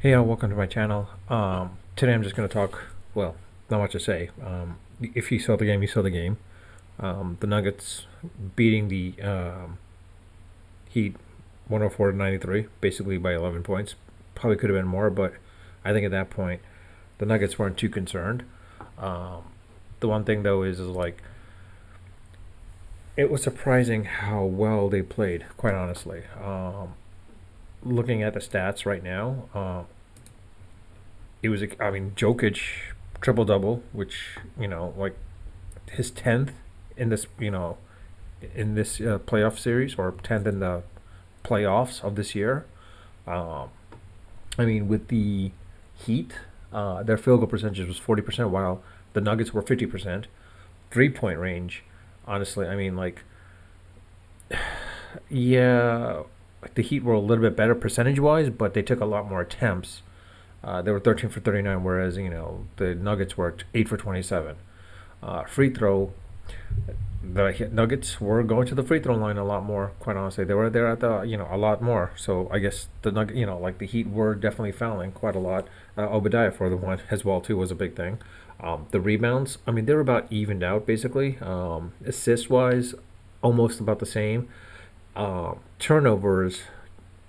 Hey, welcome to my channel. Today I'm just going to talk, well, not much to say. If you saw the game, you saw the game. The Nuggets beating the Heat 104 to 93, basically by 11 points. Probably could have been more, but I think at that point, the Nuggets weren't too concerned. Um, the one thing, though, is like, it was surprising how well they played, quite honestly. Looking at the stats right now, I mean, Jokic triple double, which like his 10th in this playoff series, or 10th in the playoffs of this year. Um, I mean, with the Heat, their field goal percentage was 40%, while the Nuggets were 50%. 3 point range, honestly, I mean, like, yeah, like the Heat were a little bit better percentage wise, but they took a lot more attempts. They were 13 for 39, whereas the Nuggets were 8 for 27. Free throw, the Nuggets were going to the free throw line a lot more. Quite honestly, they were there at the a lot more. So I guess the Nugget, like the Heat were definitely fouling quite a lot. Obadiah for the one as well too was a big thing. The rebounds, I mean, they were about evened out basically. Assist wise, almost about the same. Turnovers,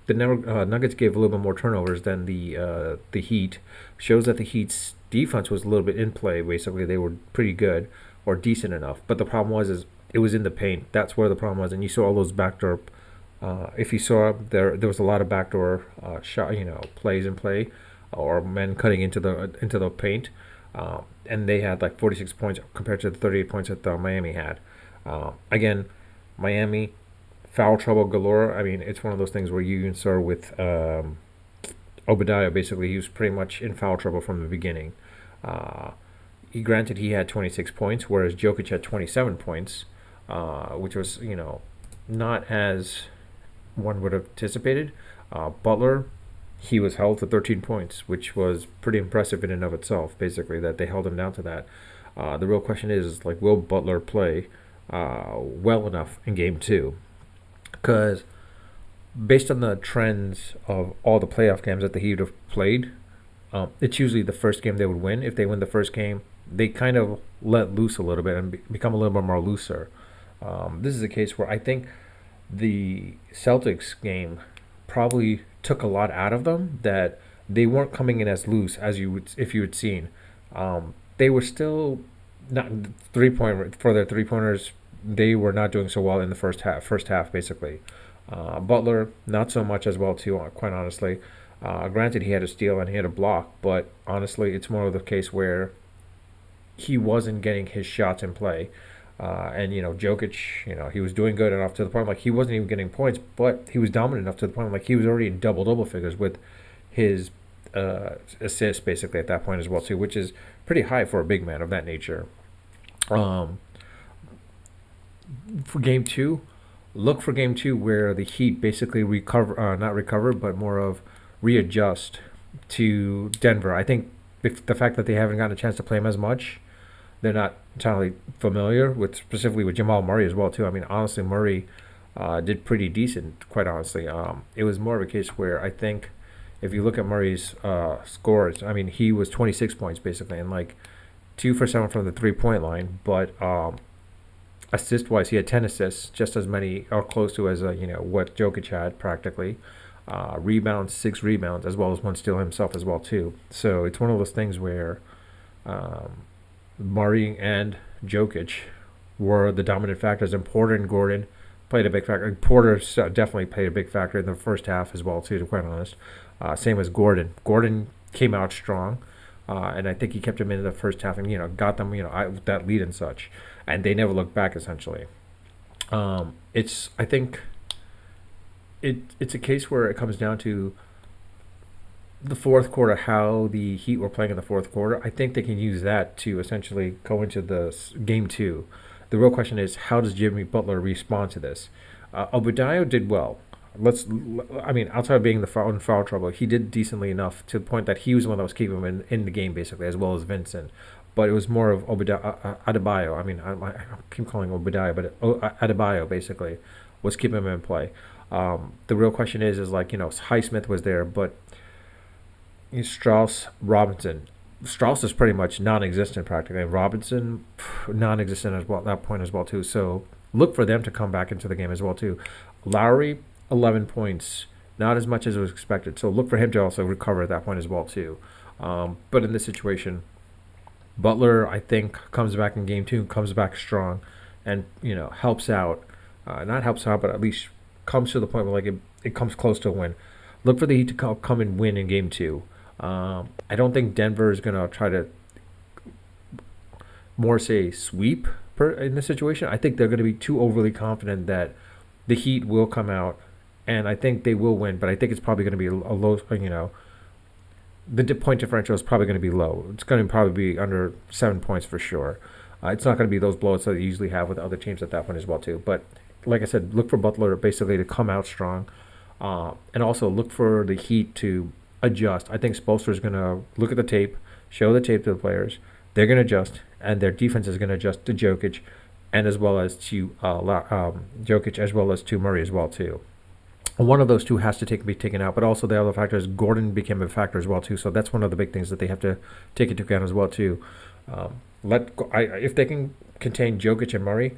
the Nuggets gave a little bit more turnovers than the Heat. Shows that the Heat's defense was a little bit in play. Basically, they were pretty good or decent enough. But the problem was is it was in the paint. That's where the problem was, and you saw all those backdoor. If you saw there was a lot of backdoor shot, plays in play, or men cutting into the paint, and they had like 46 points compared to the 38 points that Miami had. Again, Miami foul trouble galore. I mean, it's one of those things where you can start with Obadiah. Basically, he was pretty much in foul trouble from the beginning. Uh, he had 26 points, whereas Jokic had 27 points, which was not as one would have anticipated. Butler, he was held to 13 points, which was pretty impressive in and of itself. Basically, that they held him down to that. The real question is like, will Butler play well enough in Game Two? Because based on the trends of all the playoff games that the Heat have played, it's usually the first game they would win. If they win the first game, they kind of let loose a little bit and become a little bit more looser. This is a case where I think the Celtics game probably took a lot out of them, that they weren't coming in as loose as you would if you had seen. They were still not 3 point for their 3 pointers. They were not doing so well in the first half. First half, basically. Butler, not so much as well too. Quite honestly, granted he had a steal and he had a block, but honestly, it's more of the case where he wasn't getting his shots in play. And Jokic, he was doing good enough to the point like he wasn't even getting points, but he was dominant enough to the point like he was already in double figures with his assists basically at that point as well too, which is pretty high for a big man of that nature. Um, for game two, look for game two where the Heat basically not recover, but more of readjust to Denver. I think if the fact that they haven't gotten a chance to play him as much, they're not entirely familiar with, specifically with Jamal Murray as well too. I mean, honestly, Murray did pretty decent. Quite honestly, it was more of a case where I think if you look at Murray's scores, I mean, he was 26 points basically, and like 2 for 7 from the 3 point line. But assist wise, he had 10 assists, just as many or close to as what Jokic had practically. Rebounds, 6 rebounds, as well as one steal himself as well too. So it's one of those things where um, Murray and Jokic were the dominant factors, and Porter and Gordon played a big factor. Porter definitely played a big factor in the first half as well too. To be quite honest, same as Gordon. Gordon came out strong, and I think he kept him in the first half, and got them that lead and such, and they never looked back essentially. It's I think it's a case where it comes down to the fourth quarter, how the Heat were playing in the fourth quarter. I think they can use that to essentially go into the game two. The real question is, how does Jimmy Butler respond to this? Obadiah did well. I mean, outside of being in foul trouble, he did decently enough to the point that he was the one that was keeping him in the game, basically, as well as Vincent. But it was more of Adebayo. I mean, I keep calling Obadiah, but Adebayo, basically, was keeping him in play. The real question is like, Highsmith was there, but Strauss, Robinson. Strauss is pretty much non-existent practically. Robinson, non-existent as well at that point as well too. So look for them to come back into the game as well too. Lowry, 11 points, not as much as was expected. So look for him to also recover at that point as well too. But in this situation, Butler, I think, comes back in game two, comes back strong, and helps out. Not helps out, but at least comes to the point where it comes close to a win. Look for the Heat to come and win in game two. I don't think Denver is gonna try to more say sweep in this situation. I think they're gonna be too overly confident that the Heat will come out, and I think they will win. But I think it's probably gonna be a low. The point differential is probably going to be low. It's going to probably be under 7 points for sure. It's not going to be those blowouts that you usually have with other teams at that point as well too. But like I said, look for Butler basically to come out strong, and also look for the Heat to adjust. I think Spoelstra is going to look at the tape, show the tape to the players. They're going to adjust, and their defense is going to adjust to Jokic, and as well as to Jokic, as well as to Murray as well too. One of those two has to be taken out, but also the other factor is Gordon became a factor as well too. So that's one of the big things that they have to take into account as well too. If they can contain Jokic and Murray,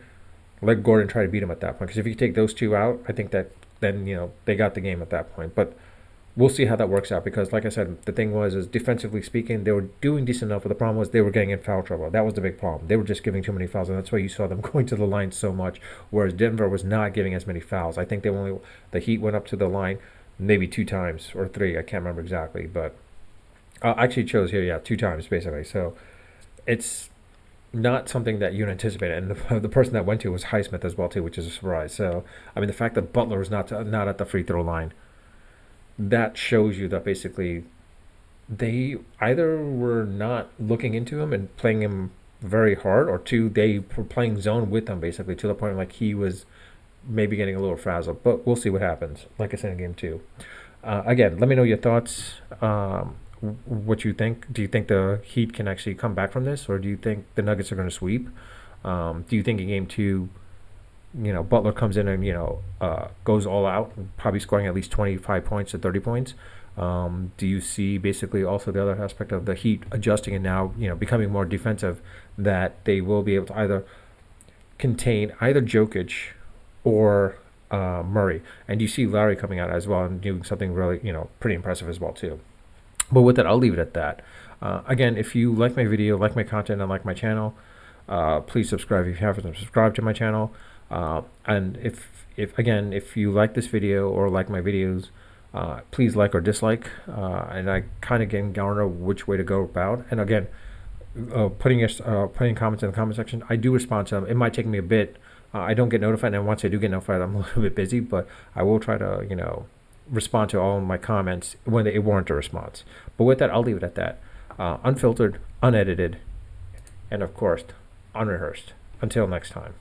let Gordon try to beat him at that point. Because if you take those two out, I think that then they got the game at that point. But we'll see how that works out, because like I said, the thing was is defensively speaking, they were doing decent enough, but the problem was they were getting in foul trouble. That was the big problem. They were just giving too many fouls, and that's why you saw them going to the line so much, whereas Denver was not giving as many fouls. I think the Heat went up to the line maybe 2 times or 3. I can't remember exactly, but actually it shows here, 2 times basically. So it's not something that you anticipated, and the person that went to was Highsmith as well too, which is a surprise. So I mean, the fact that Butler was not at the free throw line, that shows you that basically they either were not looking into him and playing him very hard, or 2, they were playing zone with him basically to the point like he was maybe getting a little frazzled. But we'll see what happens. Like I said in game 2. Again, let me know your thoughts. What you think. Do you think the Heat can actually come back from this, or do you think the Nuggets are going to sweep? Do you think in game 2, Butler comes in and, goes all out, probably scoring at least 25 points to 30 points? Do you see basically also the other aspect of the Heat adjusting and now, becoming more defensive, that they will be able to either contain either Jokic or Murray? And do you see Larry coming out as well and doing something really, pretty impressive as well too? But with that, I'll leave it at that. Again, if you like my video, like my content, and like my channel, please subscribe if you haven't subscribed to my channel. And if you like this video or like my videos, please like or dislike, and I kind of can garner which way to go about. And again, putting comments in the comment section, I do respond to them. It might take me a bit. I don't get notified, and once I do get notified, I'm a little bit busy, but I will try to respond to all of my comments when they warrant a response. But with that, I'll leave it at that. Unfiltered, unedited, and of course, unrehearsed. Until next time.